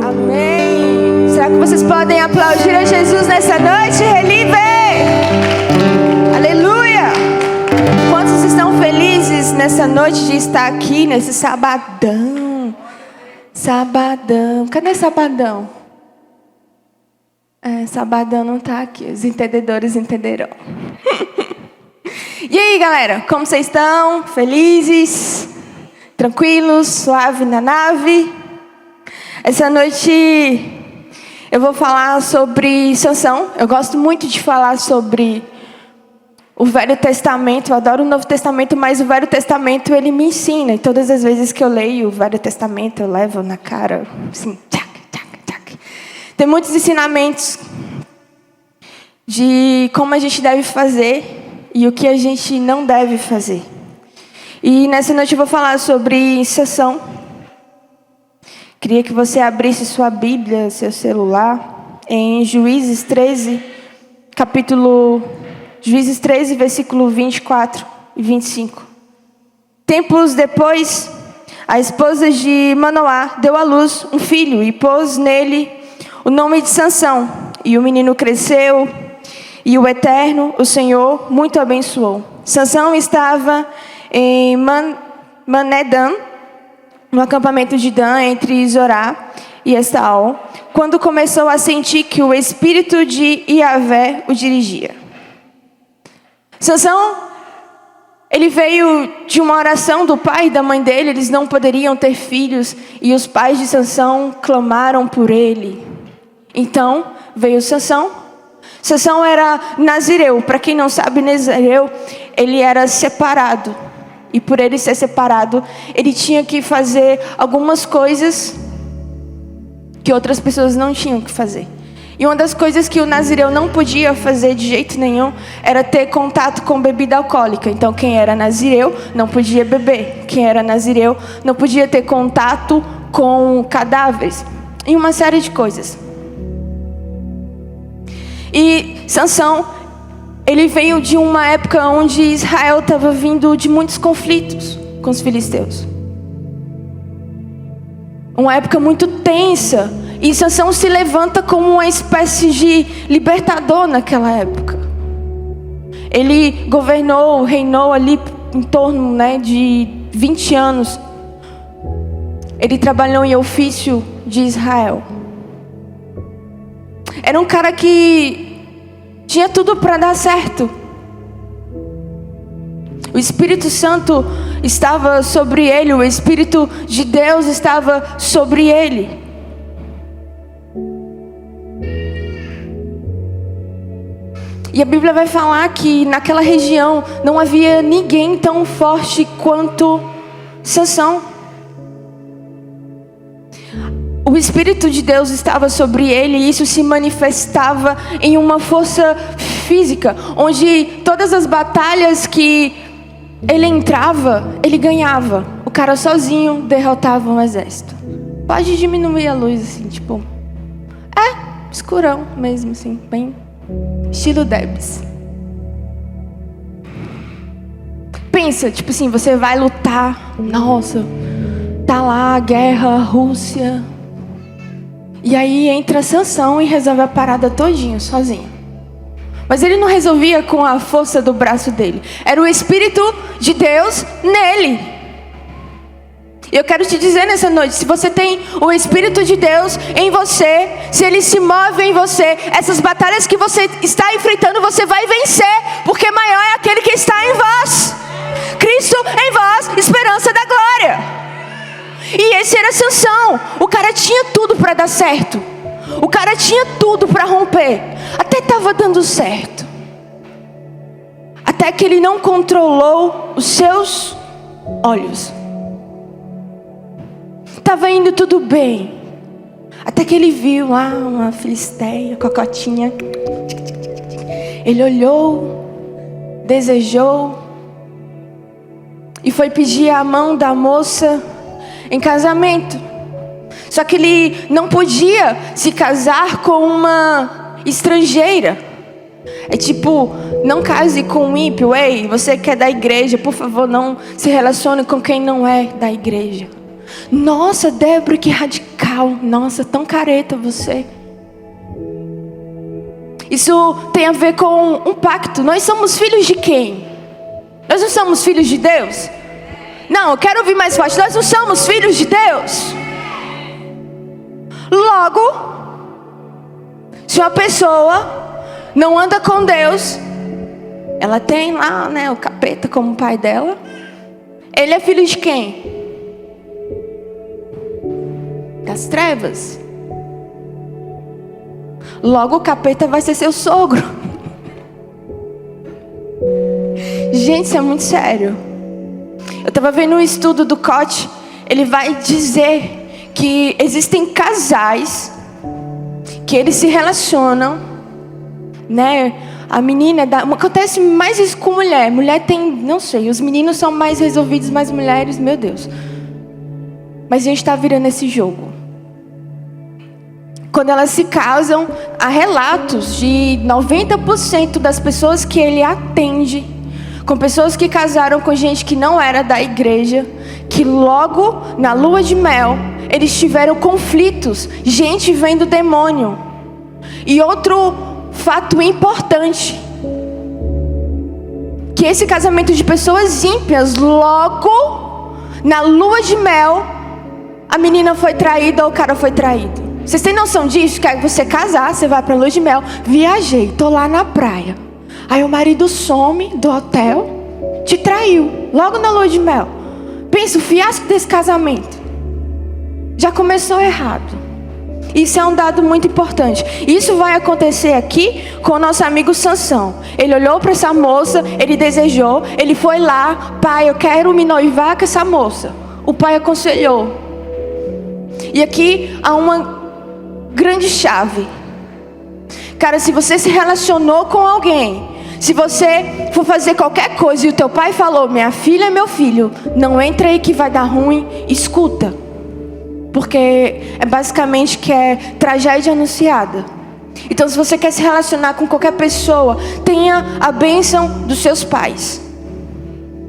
Amém. Será que vocês podem aplaudir a Jesus nessa noite? Relive! Aleluia! Quantos estão felizes nessa noite de estar aqui, nesse sabadão? Sabadão. Cadê sabadão? Sabadão não está aqui. Os entendedores entenderão. E aí, galera? Como vocês estão? Felizes? Tranquilos? Suave na nave? Essa noite eu vou falar sobre Sansão. Eu gosto muito de falar sobre o Velho Testamento. Eu adoro o Novo Testamento, mas o Velho Testamento ele me ensina. E todas as vezes que eu leio o Velho Testamento, eu levo na cara, assim, tchac, tchac, tchac. Tem muitos ensinamentos de como a gente deve fazer e o que a gente não deve fazer. E nessa noite eu vou falar sobre Sansão. Queria que você abrisse sua Bíblia, seu celular, em Juízes 13, versículo 24 e 25. Tempos depois, a esposa de Manoá deu à luz um filho e pôs nele o nome de Sansão. E o menino cresceu e o Eterno, o Senhor, muito abençoou. Sansão estava em Manedã, no acampamento de Dan, entre Zorá e Estaol, quando começou a sentir que o espírito de Iavé o dirigia. Sansão, ele veio de uma oração do pai e da mãe dele. Eles não poderiam ter filhos e os pais de Sansão clamaram por ele. Então veio Sansão. Sansão era nazireu. Para quem não sabe, nazireu, ele era separado. E por ele ser separado, ele tinha que fazer algumas coisas que outras pessoas não tinham que fazer. E uma das coisas que o nazireu não podia fazer de jeito nenhum era ter contato com bebida alcoólica. Então quem era nazireu não podia beber. Quem era nazireu não podia ter contato com cadáveres. E uma série de coisas. E Sansão, ele veio de uma época onde Israel estava vindo de muitos conflitos com os filisteus. Uma época muito tensa. E Sansão se levanta como uma espécie de libertador naquela época. Ele reinou ali em torno de 20 anos. Ele trabalhou em ofício de Israel. Era um cara que tinha tudo para dar certo. O Espírito Santo estava sobre ele, o Espírito de Deus estava sobre ele. E a Bíblia vai falar que naquela região não havia ninguém tão forte quanto Sansão. O Espírito de Deus estava sobre ele e isso se manifestava em uma força física, onde todas as batalhas que ele entrava, ele ganhava. O cara sozinho derrotava um exército. Pode diminuir a luz assim, tipo... escurão mesmo assim, bem... estilo Debs. Pensa, tipo assim, você vai lutar. Nossa, tá lá a guerra, Rússia. E aí entra Sansão e resolve a parada todinho, sozinho. Mas ele não resolvia com a força do braço dele. Era o Espírito de Deus nele. E eu quero te dizer nessa noite, se você tem o Espírito de Deus em você, se Ele se move em você, essas batalhas que você está enfrentando, você vai vencer, porque maior é aquele que está em vós. Cristo em vós, esperança da glória. E esse era Sansão. O cara tinha tudo para dar certo. O cara tinha tudo para romper. Até estava dando certo. Até que ele não controlou os seus olhos. Estava indo tudo bem. Até que ele viu lá uma filisteia, cocotinha. Ele olhou, desejou e foi pedir a mão da moça em casamento. Só que ele não podia se casar com uma estrangeira. É tipo, não case com um ímpio. Ei, você que é da igreja, por favor, não se relacione com quem não é da igreja. Nossa, Débora, que radical. Nossa, tão careta você. Isso tem a ver com um pacto. Nós somos filhos de quem? Nós não somos filhos de Deus? Não, eu quero ouvir mais forte. Nós não somos filhos de Deus? Logo, se uma pessoa não anda com Deus, ela tem lá, né, o capeta como pai dela. Ele é filho de quem? Das trevas. Logo o capeta vai ser seu sogro. Gente, isso é muito sério. Eu estava vendo um estudo do Koch. Ele vai dizer que existem casais que eles se relacionam, né? A menina acontece mais isso com mulher. Mulher tem, não sei, os meninos são mais resolvidos, mas mulheres, meu Deus. Mas a gente está virando esse jogo. Quando elas se casam, há relatos de 90% das pessoas que ele atende, com pessoas que casaram com gente que não era da igreja, que logo na lua de mel, eles tiveram conflitos, gente vendo demônio. E outro fato importante, que esse casamento de pessoas ímpias, logo na lua de mel, a menina foi traída ou o cara foi traído. Vocês têm noção disso? Quer você casar, você vai pra lua de mel. Viajei, tô lá na praia. Aí o marido some do hotel, te traiu, logo na lua de mel. Pensa, o fiasco desse casamento já começou errado. Isso é um dado muito importante. Isso vai acontecer aqui com o nosso amigo Sansão. Ele olhou para essa moça, ele desejou, ele foi lá, pai, eu quero me noivar com essa moça. O pai aconselhou. E aqui há uma grande chave. Cara, se você se relacionou com alguém, se você for fazer qualquer coisa e o teu pai falou, minha filha, meu filho, não entra aí que vai dar ruim, escuta. Porque é basicamente que é tragédia anunciada. Então, se você quer se relacionar com qualquer pessoa, tenha a bênção dos seus pais.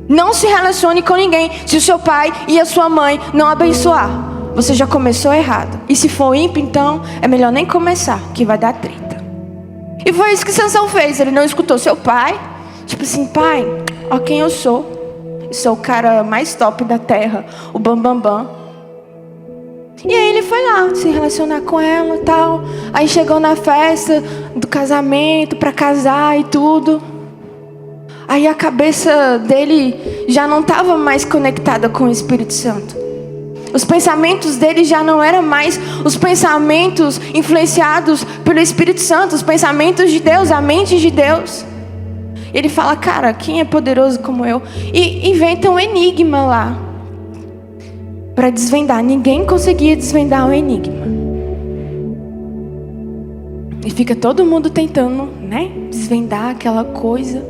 Não se relacione com ninguém se o seu pai e a sua mãe não abençoar. Você já começou errado. E se for ímpio, então é melhor nem começar, que vai dar treta. E foi isso que Sansão fez. Ele não escutou seu pai. Tipo assim, pai, ó quem eu sou. Eu sou o cara mais top da terra, o bambambam. E aí ele foi lá se relacionar com ela e tal. Aí chegou na festa do casamento para casar e tudo. Aí a cabeça dele já não estava mais conectada com o Espírito Santo. Os pensamentos dele já não eram mais os pensamentos influenciados pelo Espírito Santo, os pensamentos de Deus, a mente de Deus. Ele fala, cara, quem é poderoso como eu? E inventa um enigma lá para desvendar. Ninguém conseguia desvendar o enigma. E fica todo mundo tentando, né, desvendar aquela coisa.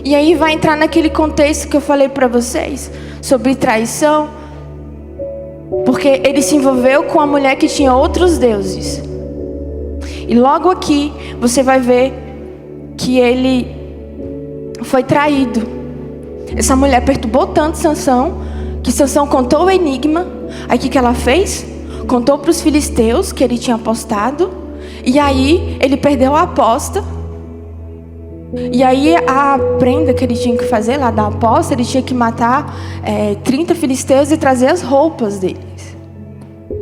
E aí vai entrar naquele contexto que eu falei para vocês sobre traição. Porque ele se envolveu com a mulher que tinha outros deuses. E logo aqui você vai ver que ele foi traído. Essa mulher perturbou tanto Sansão, que Sansão contou o enigma. Aí o que ela fez? Contou para os filisteus que ele tinha apostado. E aí ele perdeu a aposta. E aí a prenda que ele tinha que fazer lá da aposta, ele tinha que matar 30 filisteus e trazer as roupas deles.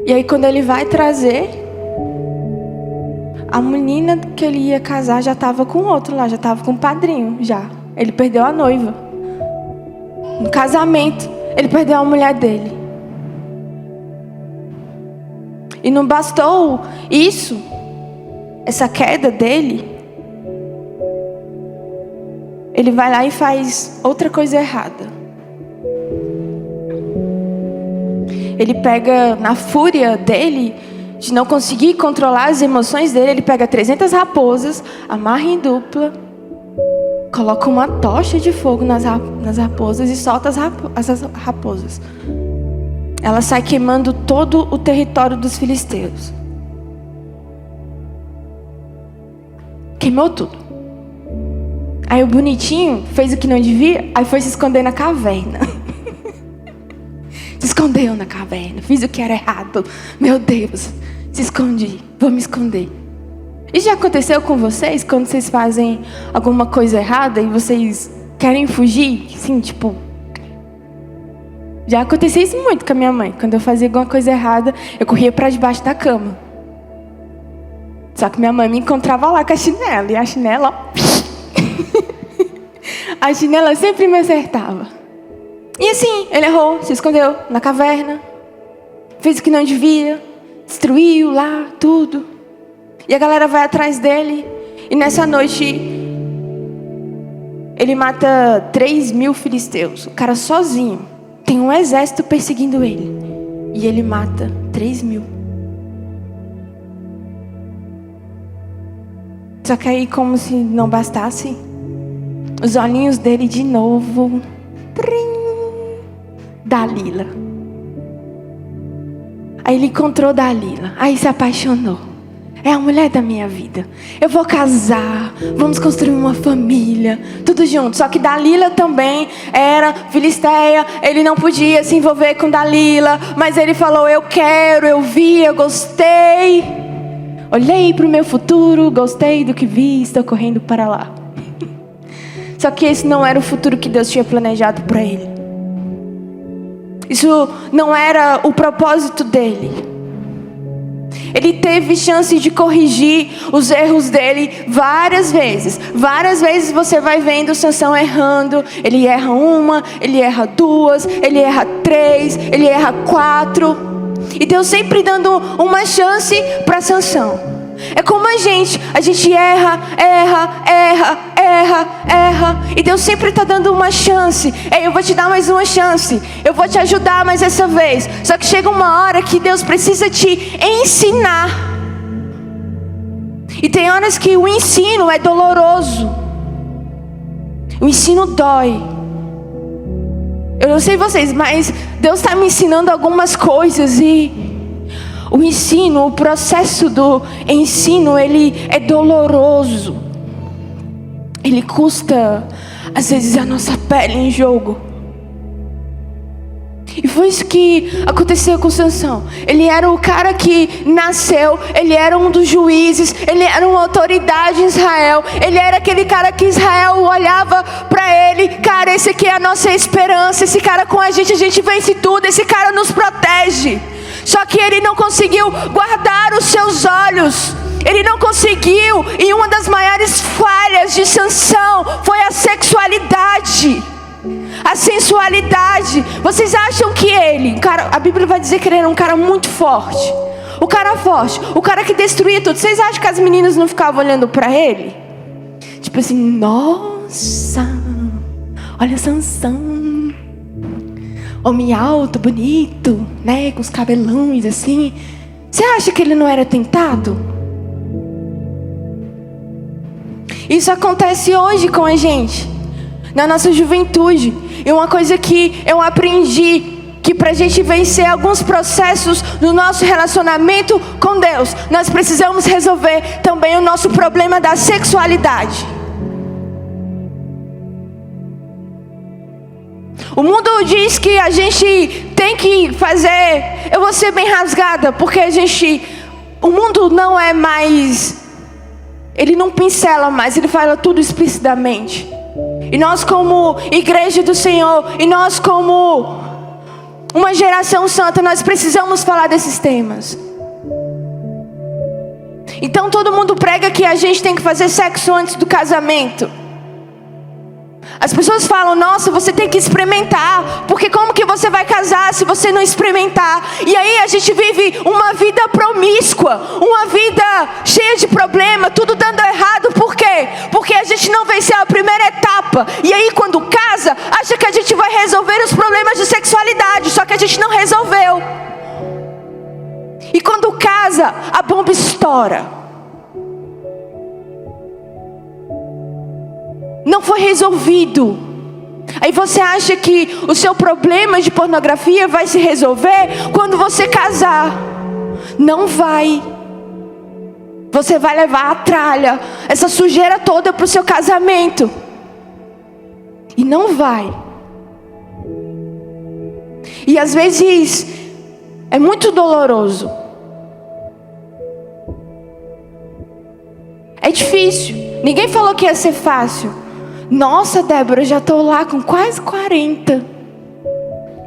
E aí quando ele vai trazer, a menina que ele ia casar já estava com outro lá, já estava com o padrinho já. Ele perdeu a noiva. No casamento, ele perdeu a mulher dele. E não bastou isso, essa queda dele, ele vai lá e faz outra coisa errada. Ele pega, na fúria dele, de não conseguir controlar as emoções dele, ele pega 300 raposas, amarra em dupla, coloca uma tocha de fogo nas raposas e solta as raposas. Ela sai queimando todo o território dos filisteus. Queimou tudo. Aí o bonitinho fez o que não devia, aí foi se esconder na caverna. Se escondeu na caverna. Fiz o que era errado. Meu Deus. Se escondi. Vou me esconder. E já aconteceu com vocês? Quando vocês fazem alguma coisa errada e vocês querem fugir? Sim, tipo... Já aconteceu isso muito com a minha mãe. Quando eu fazia alguma coisa errada, eu corria pra debaixo da cama. Só que minha mãe me encontrava lá com a chinela. E a chinela, ó... A chinela sempre me acertava. E assim, ele errou, se escondeu na caverna. Fez o que não devia. Destruiu lá tudo. E a galera vai atrás dele. E nessa noite, ele mata 3.000 filisteus. O cara sozinho. Tem um exército perseguindo ele. E ele mata 3.000. Só que aí, como se não bastasse, os olhinhos dele de novo. Dalila. Aí ele encontrou Dalila. Aí se apaixonou. É a mulher da minha vida. Eu vou casar. Vamos construir uma família. Tudo junto. Só que Dalila também era filisteia. Ele não podia se envolver com Dalila. Mas ele falou, eu quero, eu vi, eu gostei. Olhei para o meu futuro, gostei do que vi, estou correndo para lá. Só que esse não era o futuro que Deus tinha planejado para ele. Isso não era o propósito dele. Ele teve chance de corrigir os erros dele várias vezes. Várias vezes você vai vendo Sansão errando. Ele erra uma, ele erra duas, ele erra 3, ele erra 4. E Deus sempre dando uma chance para Sansão. É como a gente erra. E Deus sempre está dando uma chance. Ei, eu vou te dar mais uma chance. Eu vou te ajudar mais essa vez. Só que chega uma hora que Deus precisa te ensinar. E tem horas que o ensino é doloroso. O ensino dói. Eu não sei vocês, mas Deus está me ensinando algumas coisas e o ensino, o processo do ensino, ele é doloroso. Ele custa, às vezes, a nossa pele em jogo. E foi isso que aconteceu com Sansão. Ele era o cara que nasceu, ele era um dos juízes, ele era uma autoridade em Israel. Ele era aquele cara que Israel olhava para ele. Cara, esse aqui é a nossa esperança. Esse cara com a gente vence tudo. Esse cara nos protege. Só que ele não conseguiu guardar os seus olhos. Ele não conseguiu. E uma das maiores falhas de Sansão foi a sexualidade, a sensualidade. Vocês acham que ele, cara, a Bíblia vai dizer que ele era um cara muito forte. O cara forte, o cara que destruía tudo. Vocês acham que as meninas não ficavam olhando pra ele? Tipo assim, nossa, olha Sansão. Homem alto, bonito, né? Com os cabelões assim. Você acha que ele não era tentado? Isso acontece hoje com a gente, na nossa juventude. E uma coisa que eu aprendi, que pra gente vencer alguns processos no nosso relacionamento com Deus, nós precisamos resolver também o nosso problema da sexualidade. O mundo diz que a gente tem que fazer... Eu vou ser bem rasgada, porque o mundo não é mais... Ele não pincela mais, ele fala tudo explicitamente. E nós como igreja do Senhor, e nós como uma geração santa, nós precisamos falar desses temas. Então todo mundo prega que a gente tem que fazer sexo antes do casamento. As pessoas falam, nossa, você tem que experimentar, porque como que você vai casar se você não experimentar? E aí a gente vive uma vida promíscua, uma vida cheia de problema, tudo dando errado. Por quê? Porque a gente não venceu a primeira etapa. E aí quando casa, acha que a gente vai resolver os problemas de sexualidade, só que a gente não resolveu. E quando casa, a bomba estoura. Não foi resolvido. Aí você acha que o seu problema de pornografia vai se resolver quando você casar. Não vai. Você vai levar a tralha, essa sujeira toda para o seu casamento. E não vai. E às vezes é muito doloroso. É difícil. Ninguém falou que ia ser fácil. Nossa, Débora, eu já estou lá com quase 40.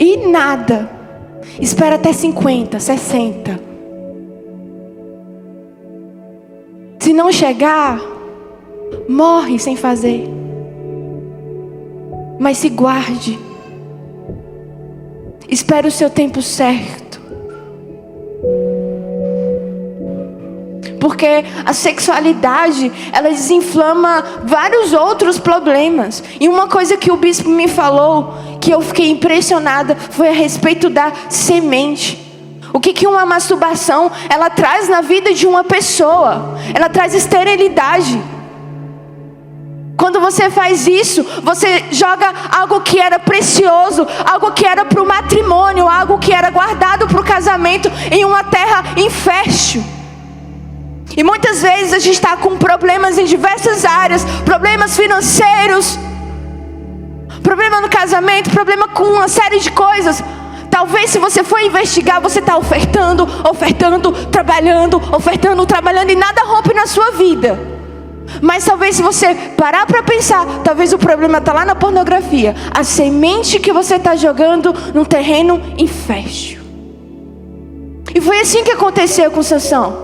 E nada. Espera até 50, 60. Se não chegar, morre sem fazer. Mas se guarde. Espere o seu tempo certo. Porque a sexualidade, ela desinflama vários outros problemas. E uma coisa que o bispo me falou, que eu fiquei impressionada, foi a respeito da semente. O que uma masturbação, ela traz na vida de uma pessoa? Ela traz esterilidade. Quando você faz isso, você joga algo que era precioso, algo que era para o matrimônio, algo que era guardado para o casamento, em uma terra infértil. E muitas vezes a gente está com problemas em diversas áreas, problemas financeiros, problema no casamento, problema com uma série de coisas. Talvez se você for investigar, você está ofertando, trabalhando e nada rompe na sua vida. Mas talvez se você parar para pensar, talvez o problema está lá na pornografia. A semente que você está jogando num terreno infértil. E foi assim que aconteceu com Sansão.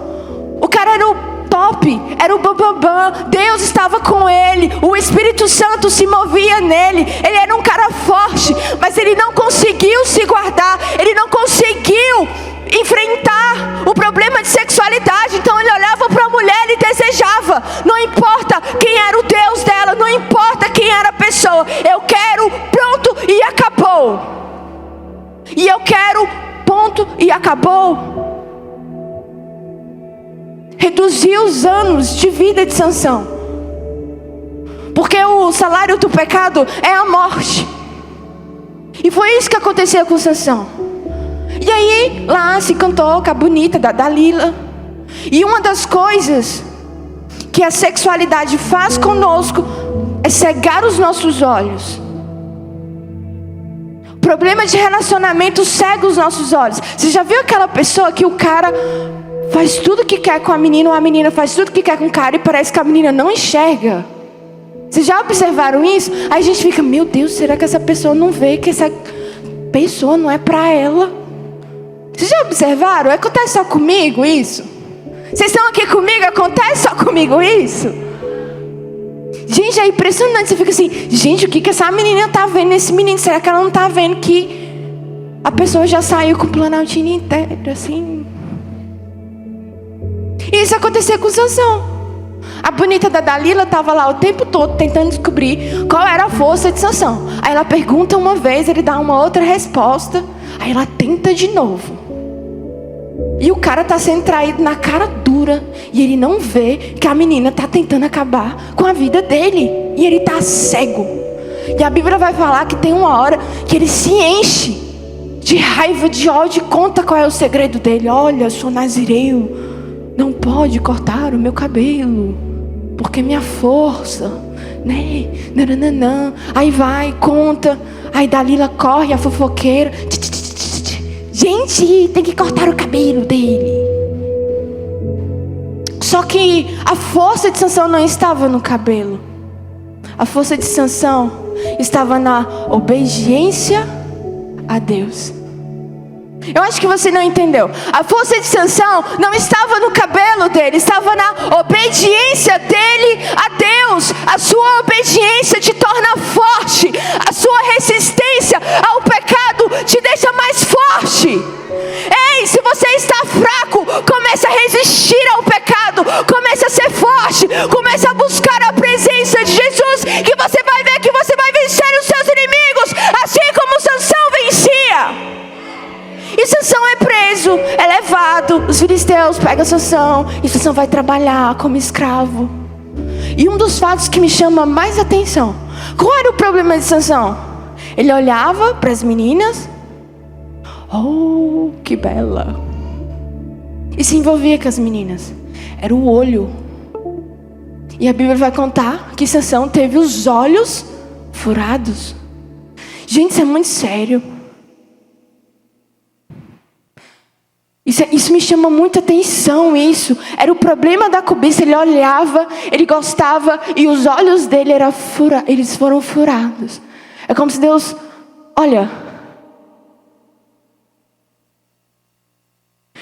O cara era o top, era o bambambam. Deus estava com ele, o Espírito Santo se movia nele. Ele era um cara forte, mas ele não conseguiu se guardar. Ele não conseguiu enfrentar o problema de sexualidade. Então ele olhava para a mulher e desejava. Não importa quem era o Deus dela, não importa quem era a pessoa. Eu quero, pronto e acabou. E eu quero, ponto e acabou. Reduziu os anos de vida de Sansão. Porque o salário do pecado é a morte. E foi isso que aconteceu com Sansão. E aí, lá se cantou com a bonita da Dalila. E uma das coisas que a sexualidade faz conosco é cegar os nossos olhos. O problema de relacionamento cega os nossos olhos. Você já viu aquela pessoa que o cara faz tudo que quer com a menina, ou a menina faz tudo que quer com o cara e parece que a menina não enxerga? Vocês já observaram isso? Aí a gente fica, meu Deus, será que essa pessoa não vê que essa pessoa não é pra ela? Vocês já observaram? Acontece só comigo isso? Vocês estão aqui comigo? Acontece só comigo isso? Gente, é impressionante. Você fica assim, gente, o que essa menina tá vendo nesse menino? Será que ela não tá vendo que a pessoa já saiu com o planaltinho inteiro, assim? E isso aconteceu com Sansão. A bonita da Dalila estava lá o tempo todo tentando descobrir qual era a força de Sansão. Aí ela pergunta uma vez, ele dá uma outra resposta. Aí ela tenta de novo. E o cara está sendo traído na cara dura. E ele não vê que a menina está tentando acabar com a vida dele. E ele está cego. E a Bíblia vai falar que tem uma hora que ele se enche de raiva, de ódio, e conta qual é o segredo dele. Olha, eu sou nazireu. Não pode cortar o meu cabelo, porque minha força, né? Nananã. Aí vai, conta. Aí Dalila corre, a fofoqueira. Gente, tem que cortar o cabelo dele. Só que a força de Sansão não estava no cabelo. A força de Sansão estava na obediência a Deus. Eu acho que você não entendeu. A força de Sansão não estava no cabelo dele, estava na obediência dele a Deus. A sua obediência te torna forte. A sua resistência ao pecado te deixa mais forte. Ei, se você está fraco, comece a resistir ao pecado. Comece a ser forte. Comece a buscar a presença de Jesus, que você vai ver que você vai vencer os seus inimigos, assim como Sansão vencia. E Sansão é preso, é levado. Os filisteus pegam Sansão, e Sansão vai trabalhar como escravo. E um dos fatos que me chama mais atenção, qual era o problema de Sansão? Ele olhava para as meninas, oh, que bela, e se envolvia com as meninas. Era o olho. E a Bíblia vai contar que Sansão teve os olhos furados. Gente, isso é muito sério. Isso me chama muita atenção, isso. Era o problema da cobiça. Ele olhava, ele gostava, e os olhos dele eles foram furados. É como se Deus, olha,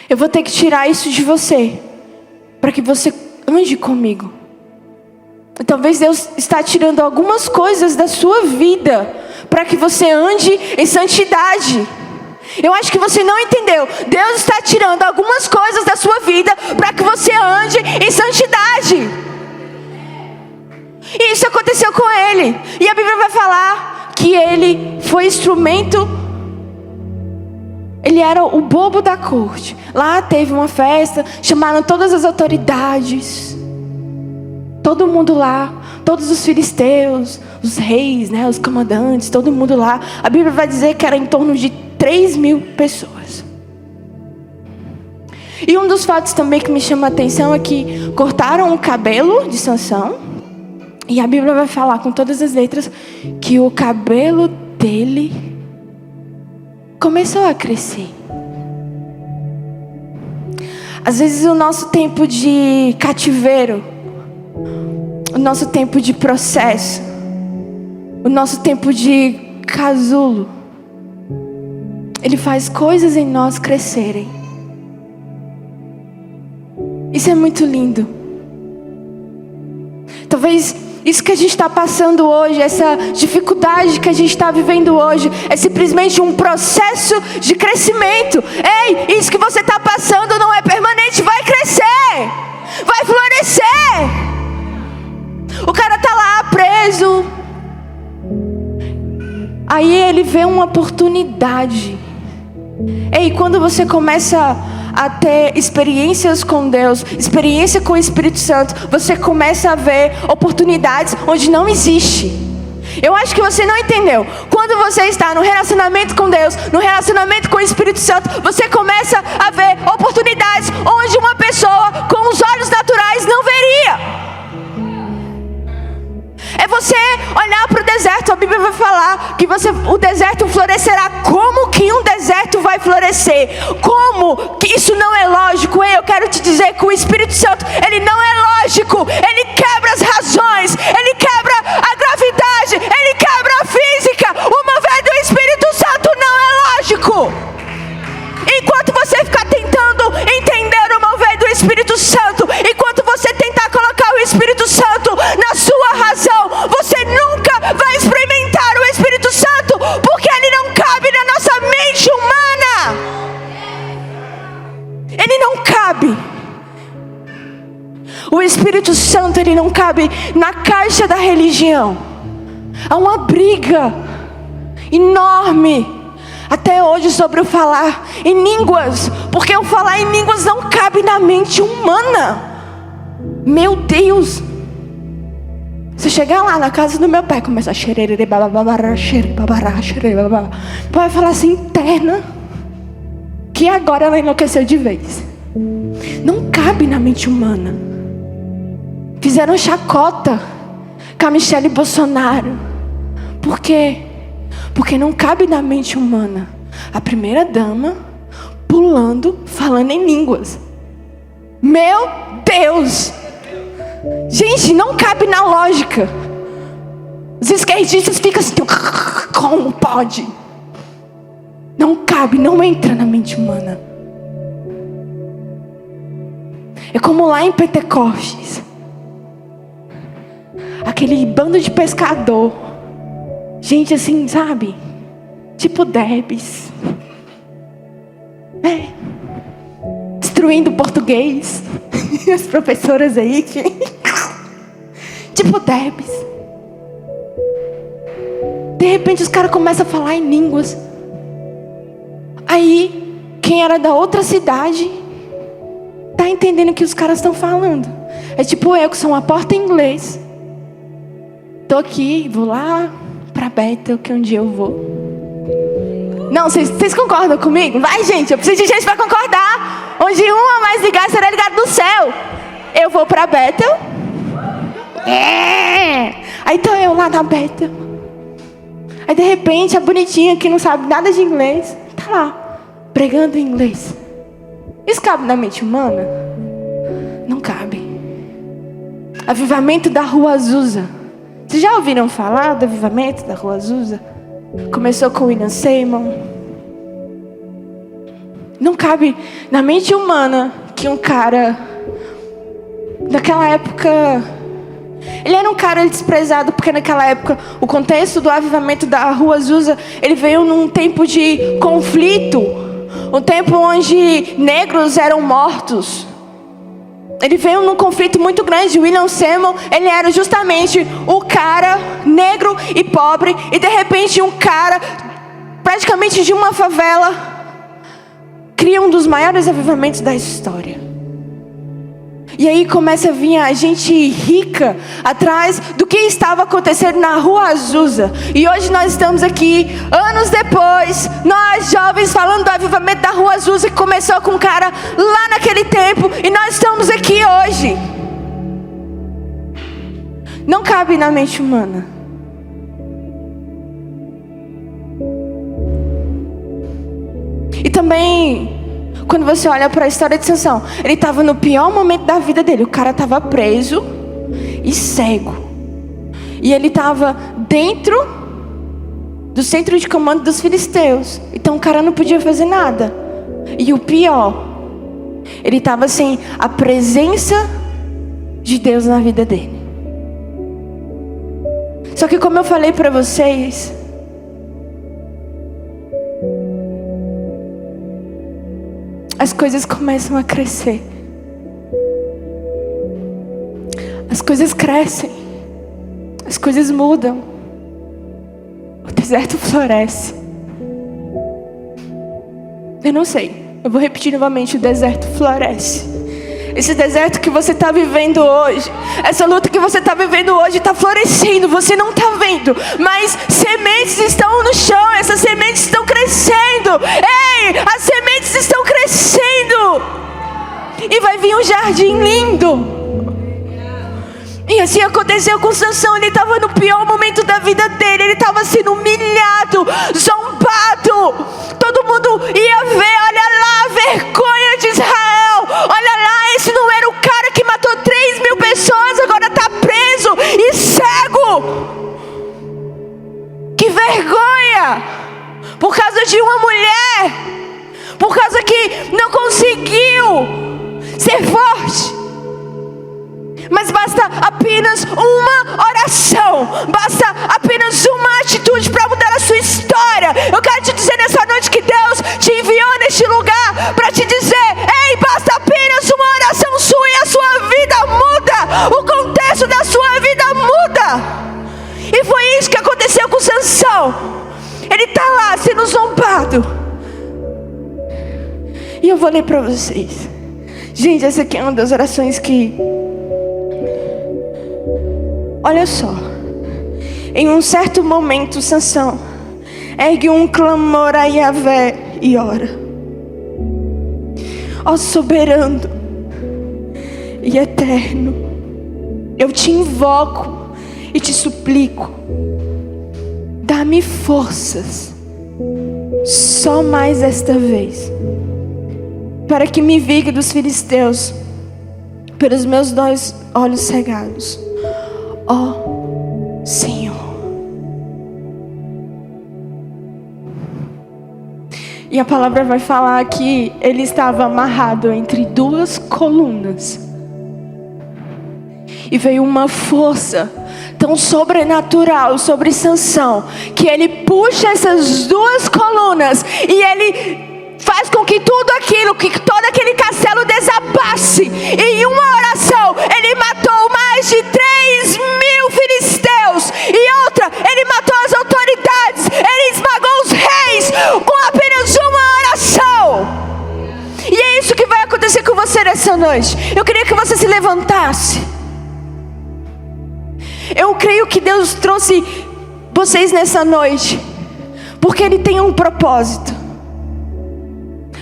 eu vou ter que tirar isso de você, para que você ande comigo. E talvez Deus está tirando algumas coisas da sua vida, para que você ande em santidade. Eu acho que você não entendeu. Deus está tirando algumas coisas da sua vida para que você ande em santidade. E isso aconteceu com ele. E a Bíblia vai falar que ele foi instrumento. Ele era o bobo da corte. Lá teve uma festa, chamaram todas as autoridades. Todo mundo lá, todos os filisteus, os reis, né, os comandantes, todo mundo lá. A Bíblia vai dizer que era em torno de 3.000 pessoas. E um dos fatos também que me chama a atenção é que cortaram o cabelo de Sansão. E a Bíblia vai falar com todas as letras que o cabelo dele começou a crescer. Às vezes o nosso tempo de cativeiro, o nosso tempo de processo, o nosso tempo de casulo, ele faz coisas em nós crescerem. Isso é muito lindo. Talvez isso que a gente está passando hoje, essa dificuldade que a gente está vivendo hoje, é simplesmente um processo de crescimento. Ei, isso que você está passando não é permanente, vai crescer, vai florescer. O cara está lá preso. Aí ele vê uma oportunidade. Ei, quando você começa a ter experiências com Deus, experiência com o Espírito Santo, você começa a ver oportunidades onde não existe. Eu acho que você não entendeu. Quando você está no relacionamento com Deus, no relacionamento com o Espírito Santo, você começa a ver oportunidades onde uma pessoa com os olhos naturais não veria. É você olhar para o deserto. A Bíblia vai falar que o deserto florescerá. Como que um deserto vai florescer? Como que isso não é lógico? Eu quero te dizer que o Espírito Santo, ele não é lógico. Ele quebra as razões, ele quebra a gravidade, ele quebra a física. O mover do Espírito Santo não é lógico. Enquanto você ficar tentando entender o mover do Espírito Santo, enquanto você tentar colocar o Espírito Santo na sua razão, você nunca vai experimentar o Espírito Santo, porque ele não cabe na nossa mente humana. Ele não cabe. O Espírito Santo, ele não cabe na caixa da religião. Há uma briga enorme até hoje sobre o falar em línguas, porque o falar em línguas não cabe na mente humana. Meu Deus! Se chegar lá na casa do meu pai, começa a vai falar assim, interna, que agora ela enlouqueceu de vez. Não cabe na mente humana. Fizeram chacota com a Michelle Bolsonaro. Por quê? Porque não cabe na mente humana a primeira dama pulando, falando em línguas. Meu Deus! Gente, não cabe na lógica. Os esquerdistas ficam assim, como pode? Não cabe, não entra na mente humana. É como lá em Pentecostes, aquele bando de pescador, gente assim, sabe? Tipo Debs, destruindo o português. As professoras aí, tipo Debs. De repente os caras começam a falar em línguas. Aí, quem era da outra cidade tá entendendo o que os caras estão falando. É tipo eu, que sou uma porta em inglês. Tô aqui, vou lá pra Bethel, que um dia eu vou. Não, vocês concordam comigo? Vai, gente, eu preciso de gente para concordar. Onde um a mais ligar será ligado no céu. Eu vou pra Bethel. Aí tô eu lá na Bethel. Aí de repente a bonitinha que não sabe nada de inglês tá lá, pregando em inglês. Isso cabe na mente humana? Não cabe. Avivamento da Rua Azusa. Vocês já ouviram falar do avivamento da Rua Azusa? Começou com William Seymour. Não cabe na mente humana que um cara daquela época, ele era um cara desprezado, porque naquela época o contexto do avivamento da Rua Azusa, ele veio num tempo de conflito, um tempo onde negros eram mortos. Ele veio num conflito muito grande. William Seymour, ele era justamente o cara negro e pobre, e de repente um cara praticamente de uma favela cria um dos maiores avivamentos da história. E aí começa a vir a gente rica atrás do que estava acontecendo na Rua Azusa. E hoje nós estamos aqui, anos depois, nós jovens falando do avivamento da Rua Azusa, que começou com um cara lá naquele tempo, e nós estamos aqui hoje. Não cabe na mente humana. E também, quando você olha para a história de Sansão, ele estava no pior momento da vida dele. O cara estava preso e cego. E ele estava dentro do centro de comando dos filisteus. Então o cara não podia fazer nada. E o pior, ele estava sem a presença de Deus na vida dele. Só que, como eu falei para vocês, as coisas começam a crescer. As coisas crescem. As coisas mudam. O deserto floresce. Eu não sei. Eu vou repetir novamente. O deserto floresce. Esse deserto que você está vivendo hoje, essa luta que você está vivendo hoje está florescendo. Você não está vendo, mas sementes estão no chão. Essas sementes estão crescendo. Ei, as sementes estão crescendo. E vai vir um jardim lindo. E assim aconteceu com Sansão. Ele estava no pior momento da vida dele. Ele estava sendo humilhado, zombado. Todo mundo ia ver. Olha lá a vergonha de Israel. Olha lá, esse não era o cara que matou 3.000 pessoas. Agora está preso e cego. Que vergonha. Por causa de uma mulher. Por causa que não conseguiu ser forte. Mas basta apenas uma oração. Basta apenas uma atitude para mudar a sua história. Eu quero te dizer nessa noite que Deus te enviou neste lugar para te dizer: ei, basta apenas uma oração sua e a sua vida muda. O contexto da sua vida muda. E foi isso que aconteceu com Sansão. Ele está lá sendo zombado. E eu vou ler para vocês. Gente, essa aqui é uma das orações que... Olha só. Em um certo momento, Sansão ergue um clamor a Yahvé e ora: ó soberano e eterno, eu te invoco e te suplico, dá-me forças, só mais esta vez, para que me vingue dos filisteus, pelos meus 2 olhos cegados. Ó Senhor. E a palavra vai falar que ele estava amarrado entre 2 colunas. E veio uma força tão sobrenatural sobre Sansão, que ele puxa essas 2 colunas e ele faz com que tudo aquilo, que todo aquele castelo desabasse. E em uma oração, ele matou mais de 3.000 filisteus. E outra, ele matou as autoridades. Ele esmagou os reis com apenas uma oração. E é isso que vai acontecer com você nessa noite. Eu queria que você se levantasse. Eu creio que Deus trouxe vocês nessa noite porque Ele tem um propósito.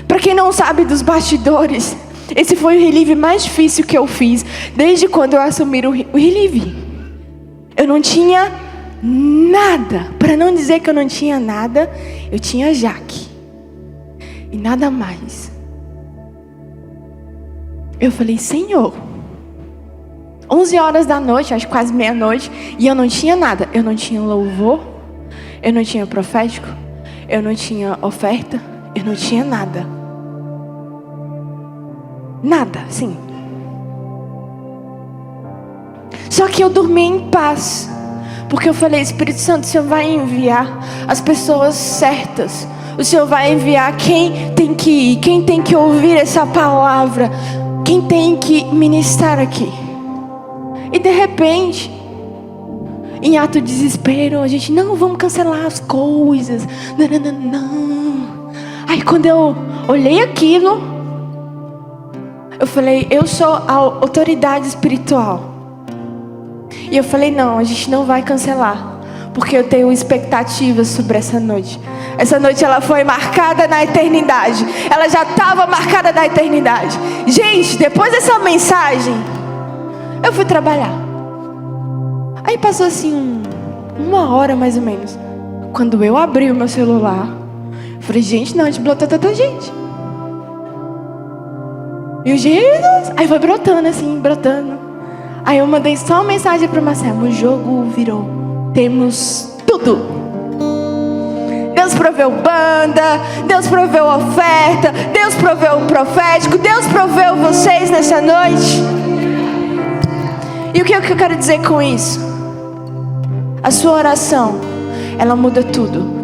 Para quem não sabe dos bastidores, esse foi o relieve mais difícil que eu fiz desde quando eu assumi o relieve. Eu não tinha nada. Para não dizer que eu não tinha nada, eu tinha Jaque e nada mais. Eu falei, Senhor, 11 horas da noite, acho quase meia-noite, e eu não tinha nada. Eu não tinha louvor, eu não tinha profético, eu não tinha oferta, eu não tinha nada. Nada, sim. Só que eu dormi em paz, porque eu falei, Espírito Santo, o Senhor vai enviar as pessoas certas. O Senhor vai enviar quem tem que ir, quem tem que ouvir essa palavra, quem tem que ministrar aqui. E de repente, em ato de desespero, a gente, não, vamos cancelar as coisas. Não. Aí quando eu olhei aquilo, eu falei, eu sou a autoridade espiritual. E eu falei, não, a gente não vai cancelar, porque eu tenho expectativas sobre essa noite. Essa noite ela foi marcada na eternidade. Ela já estava marcada na eternidade. Gente, depois dessa mensagem, eu fui trabalhar. Aí passou assim uma hora mais ou menos. Quando eu abri o meu celular, eu falei, gente, não, a gente brotou tanta gente. E o Jesus, aí foi brotando assim, brotando. Aí eu mandei só uma mensagem para o Marcelo, o jogo virou. Temos tudo. Deus proveu banda, Deus proveu oferta, Deus proveu o profético, Deus proveu vocês nessa noite. E o que eu quero dizer com isso? A sua oração, ela muda tudo.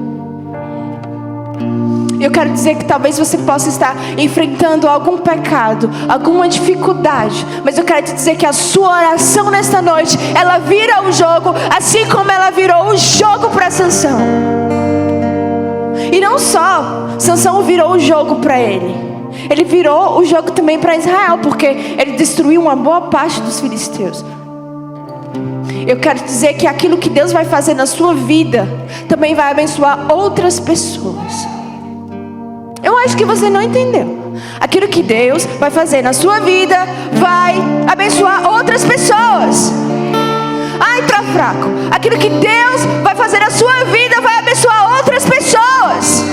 Eu quero dizer que talvez você possa estar enfrentando algum pecado, alguma dificuldade, mas eu quero te dizer que a sua oração nesta noite, ela vira o jogo, assim como ela virou o jogo para Sansão. E não só, Sansão virou o jogo para ele. Ele virou o jogo também para Israel, porque ele destruiu uma boa parte dos filisteus. Eu quero dizer que aquilo que Deus vai fazer na sua vida também vai abençoar outras pessoas. Eu acho que você não entendeu. Aquilo que Deus vai fazer na sua vida vai abençoar outras pessoas. Ai, tá fraco. Aquilo que Deus vai fazer na sua vida vai abençoar outras pessoas.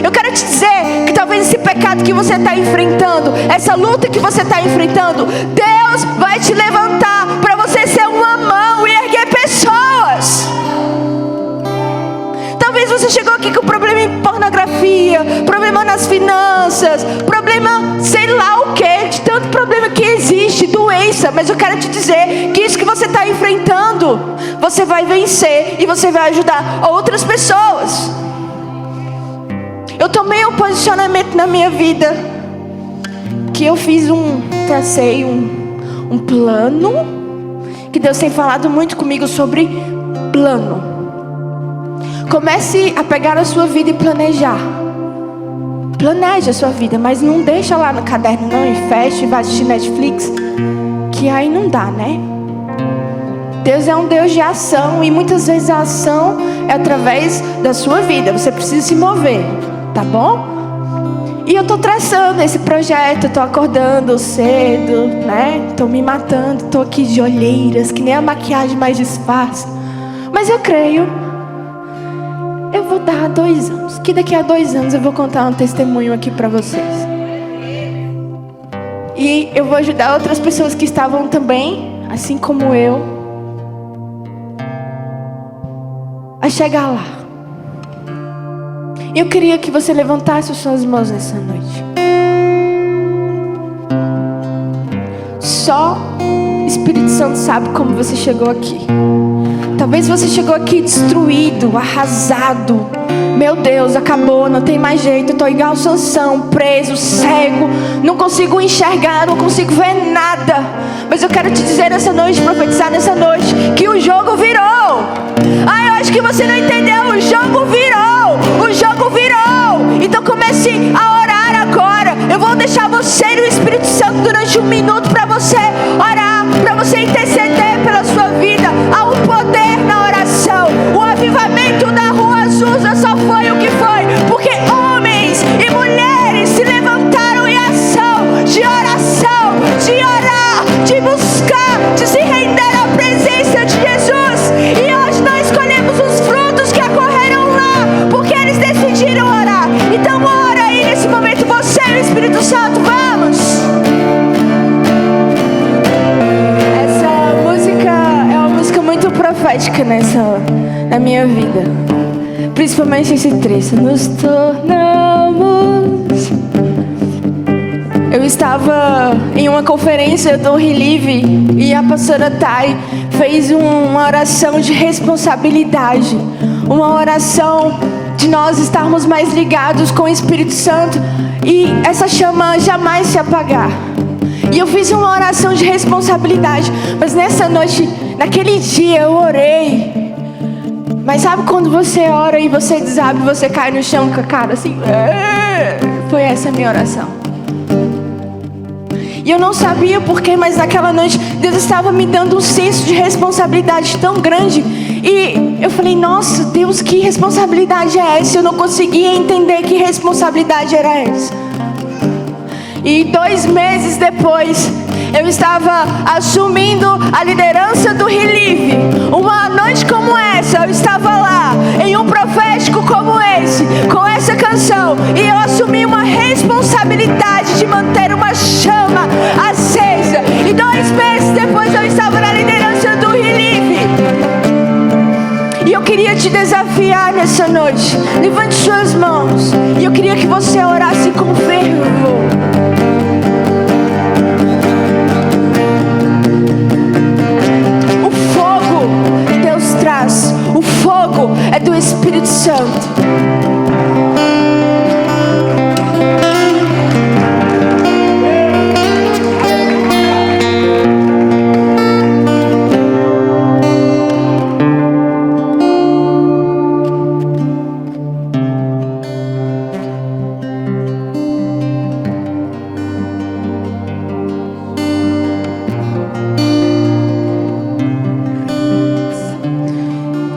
Eu quero te dizer que talvez esse pecado que você está enfrentando, essa luta que você está enfrentando, Deus vai te levantar para você ser uma mão e erguer pessoas. Talvez você chegou aqui com problema em pornografia, problema nas finanças, problema sei lá o que, de tanto problema que existe, doença. Mas eu quero te dizer que isso que você está enfrentando, você vai vencer e você vai ajudar outras pessoas. Eu tomei um posicionamento na minha vida, que eu tracei um plano, que Deus tem falado muito comigo sobre plano. Comece a pegar a sua vida e planejar. Planeje a sua vida, mas não deixa lá no caderno não, e feche e vai assistir Netflix, que aí não dá, né? Deus é um Deus de ação, e muitas vezes a ação é através da sua vida. Você precisa se mover, tá bom? E eu tô traçando esse projeto, eu tô acordando cedo, né? Tô me matando, tô aqui de olheiras, que nem a maquiagem mais disfarça. Mas eu creio, eu vou dar 2 anos, que daqui a 2 anos eu vou contar um testemunho aqui pra vocês. E eu vou ajudar outras pessoas que estavam também, assim como eu, a chegar lá. Eu queria que você levantasse as suas mãos nessa noite. Só o Espírito Santo sabe como você chegou aqui. Talvez você chegou aqui destruído, arrasado. Meu Deus, acabou, não tem mais jeito. Eu tô igual Sansão, preso, cego. Não consigo enxergar, não consigo ver nada. Mas eu quero te dizer nessa noite, profetizar nessa noite, que o jogo virou. Ah, eu acho que você não entendeu. O jogo virou. O jogo virou. Então comece a orar agora. Eu vou deixar você e o Espírito Santo durante 1 minuto para você orar, para você interceder pela sua vida. Há um poder na oração. O avivamento da Rua Azusa só foi o que foi porque homens e mulheres se levantaram em ação de oração, de orar, de buscar, de se render à presença de Jesus. E hoje nós escolhemos os frutos que ocorreram lá, porque eles decidiram orar. Então ora aí nesse momento, você e o Espírito Santo, vamos! profética na minha vida. Principalmente esse trecho. Nos tornamos. Eu estava em uma conferência do Relive e a pastora Thay fez uma oração de responsabilidade. Uma oração de nós estarmos mais ligados com o Espírito Santo e essa chama jamais se apagar. E eu fiz uma oração de responsabilidade, mas nessa noite, naquele dia eu orei. Mas sabe quando você ora e você desabe, você cai no chão com a cara assim? Foi essa a minha oração. E eu não sabia porquê, mas naquela noite Deus estava me dando um senso de responsabilidade tão grande. E eu falei, nossa Deus, que responsabilidade é essa? Eu não conseguia entender que responsabilidade era essa. E 2 meses depois, eu estava assumindo a liderança do Relive. Uma noite como essa, eu estava lá, em um profético como esse, com essa canção. E eu assumi uma responsabilidade de manter uma chama acesa. E 2 meses depois, eu estava na liderança do Relive. E eu queria te desafiar nessa noite. Levante suas mãos. E eu queria que você orasse com fervor. O fogo é do Espírito Santo.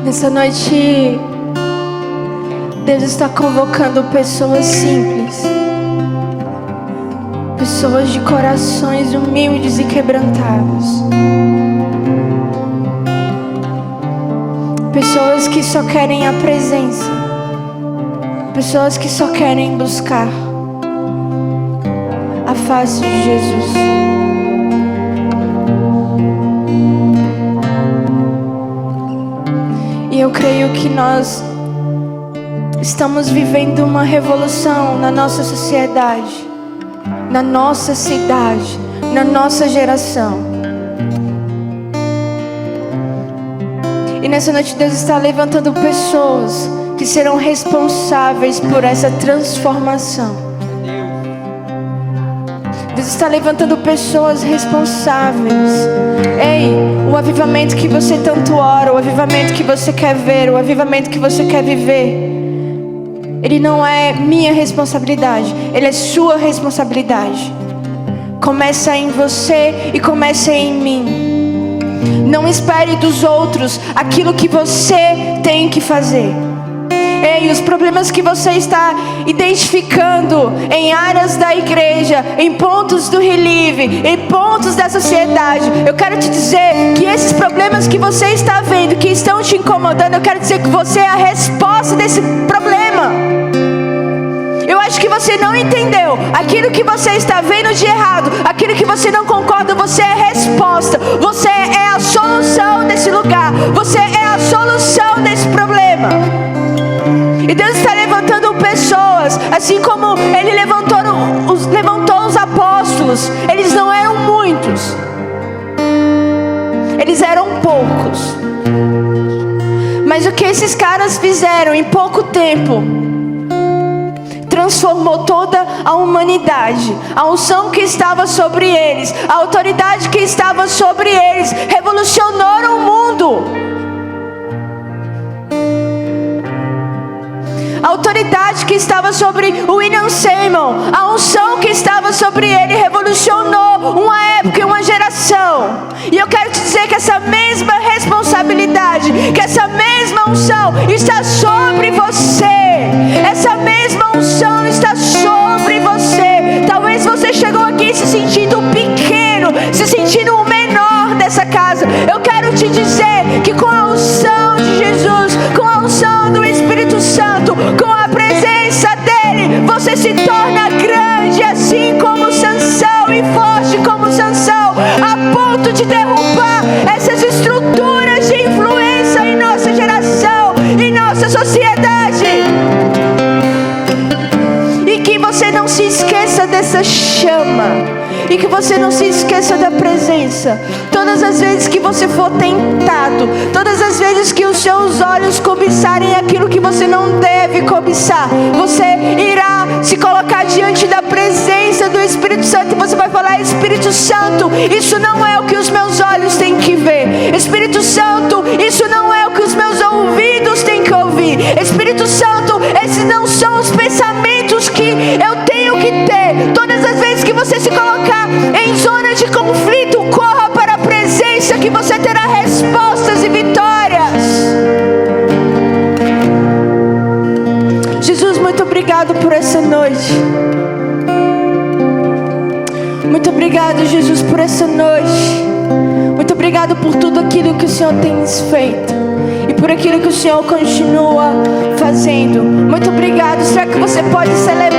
Nessa noite, Deus está convocando pessoas simples, pessoas de corações humildes e quebrantados, pessoas que só querem a presença, pessoas que só querem buscar a face de Jesus. E eu creio que nós estamos vivendo uma revolução na nossa sociedade, na nossa cidade, na nossa geração. E nessa noite Deus está levantando pessoas que serão responsáveis por essa transformação. Deus está levantando pessoas responsáveis. Ei, o avivamento que você tanto ora, o avivamento que você quer ver, o avivamento que você quer viver, ele não é minha responsabilidade, ele é sua responsabilidade. Começa em você e começa em mim. Não espere dos outros aquilo que você tem que fazer. Ei, os problemas que você está identificando em áreas da igreja, em pontos do Relive, em pontos da sociedade, eu quero te dizer que esses problemas que você está vendo, que estão te incomodando, eu quero dizer que você é a resposta desse problema. Eu acho que você não entendeu. Aquilo que você está vendo de errado, aquilo que você não concorda, você é a resposta. Você é a solução desse lugar. Você é a solução desse problema. E Deus está levantando pessoas, assim como Ele levantou os apóstolos. Eles não eram muitos, eles eram poucos. Mas o que esses caras fizeram em pouco tempo transformou toda a humanidade. A unção que estava sobre eles, a autoridade que estava sobre eles, revolucionou o mundo. A autoridade que estava sobre o William Seymour, a unção que estava sobre ele, revolucionou uma época e uma geração. E eu quero te dizer que essa mesma responsabilidade, que essa mesma unção está sobre você. Essa mesma unção está sobre você. Talvez você chegou aqui se sentindo pequeno, se sentindo o menor dessa casa. Eu quero te dizer que com a unção de Jesus, com a unção do Espírito Santo, com a presença dele, você se torna grande, assim como Sansão, e forte como Sansão, a ponto de derrubar essas estruturas de influência chama. E que você não se esqueça da presença. Todas as vezes que você for tentado, todas as vezes que os seus olhos cobiçarem aquilo que você não deve cobiçar, você irá se colocar diante da presença do Espírito Santo e você vai falar: Espírito Santo, isso não é o que os meus olhos têm que ver. Espírito Santo, isso não é o que os meus ouvidos têm que ouvir. Espírito Santo, esses não são os pensamentos que eu tenho que ter. Todas as vezes que você se colocar em zona de conflito, corra para a presença, que você terá respostas e vitórias. Jesus, muito obrigado por essa noite. Muito obrigado, Jesus, por essa noite. Muito obrigado por tudo aquilo que o Senhor tem feito e por aquilo que o Senhor continua fazendo. Muito obrigado. Será que você pode celebrar